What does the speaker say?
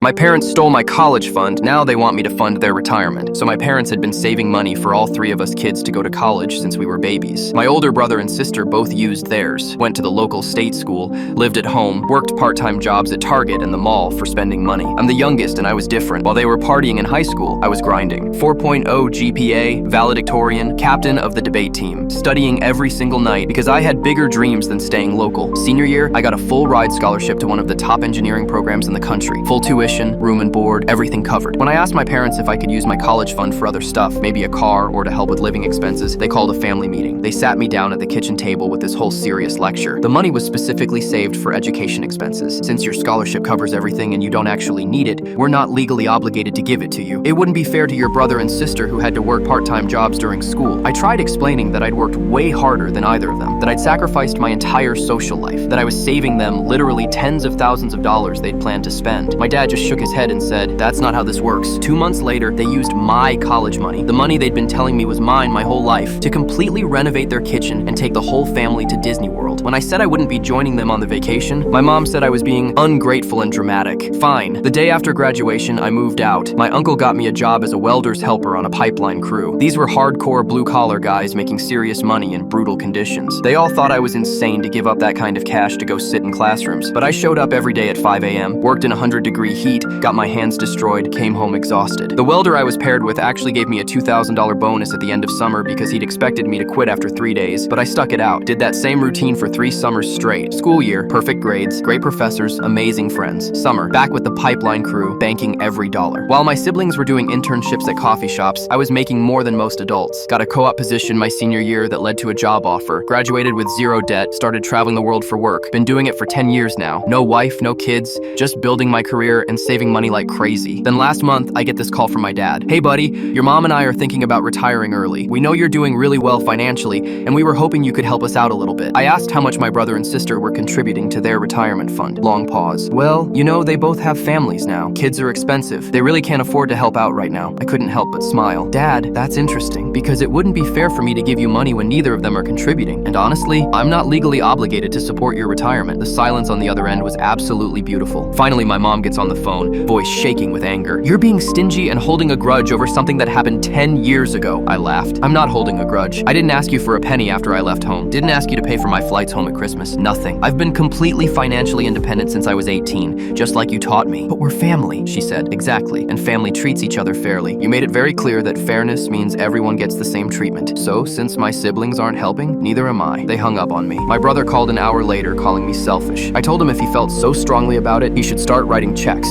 My parents stole my college fund, now they want me to fund their retirement. So my parents had been saving money for all three of us kids to go to college since we were babies. My older brother and sister both used theirs, went to the local state school, lived at home, worked part-time jobs at Target and the mall for spending money. I'm the youngest and I was different. While they were partying in high school, I was grinding. 4.0 GPA, valedictorian, captain of the debate team, studying every single night because I had bigger dreams than staying local. Senior year, I got a full ride scholarship to one of the top engineering programs in the country. Full tuition, room and board, everything covered. When I asked my parents if I could use my college fund for other stuff, maybe a car or to help with living expenses, they called a family meeting. They sat me down at the kitchen table with this whole serious lecture. The money was specifically saved for education expenses. Since your scholarship covers everything and you don't actually need it, we're not legally obligated to give it to you. It wouldn't be fair to your brother and sister who had to work part-time jobs during school. I tried explaining that I'd worked way harder than either of them, that I'd sacrificed my entire social life, that I was saving them literally tens of thousands of dollars they'd planned to spend. My dad just shook his head and said, "That's not how this works." 2 months later, they used my college money, the money they'd been telling me was mine my whole life, to completely renovate their kitchen and take the whole family to Disney World. When I said I wouldn't be joining them on the vacation, my mom said I was being ungrateful and dramatic. Fine. The day after graduation, I moved out. My uncle got me a job as a welder's helper on a pipeline crew. These were hardcore blue-collar guys making serious money in brutal conditions. They all thought I was insane to give up that kind of cash to go sit in classrooms, but I showed up every day at 5 a.m., worked in 100-degree heat, got my hands destroyed, came home exhausted. The welder I was paired with actually gave me a $2,000 bonus at the end of summer because he'd expected me to quit after 3 days, but I stuck it out. Did that same routine for 3 summers straight. School year, perfect grades, great professors, amazing friends. Summer, back with the pipeline crew, banking every dollar. While my siblings were doing internships at coffee shops, I was making more than most adults. Got a co-op position my senior year that led to a job offer. Graduated with 0 debt, started traveling the world for work. Been doing it for 10 years now. No wife, no kids, just building my career and saving money like crazy. Then last month, I get this call from my dad. "Hey buddy, your mom and I are thinking about retiring early. We know you're doing really well financially, and we were hoping you could help us out a little bit." I asked how much my brother and sister were contributing to their retirement fund. Long pause. "Well, you know, they both have families now. Kids are expensive. They really can't afford to help out right now." I couldn't help but smile. "Dad, that's interesting, because it wouldn't be fair for me to give you money when neither of them are contributing. And honestly, I'm not legally obligated to support your retirement." The silence on the other end was absolutely beautiful. Finally, my mom gets on the phone, voice shaking with anger. "You're being stingy and holding a grudge over something that happened 10 years ago." I laughed. "I'm not holding a grudge. I didn't ask you for a penny after I left home. Didn't ask you to pay for my flights home at Christmas. Nothing. I've been completely financially independent since I was 18, just like you taught me." "But we're family," she said. "Exactly. And family treats each other fairly. You made it very clear that fairness means everyone gets the same treatment. So, since my siblings aren't helping, neither am I." They hung up on me. My brother called an hour later, calling me selfish. I told him if he felt so strongly about it, he should start writing checks.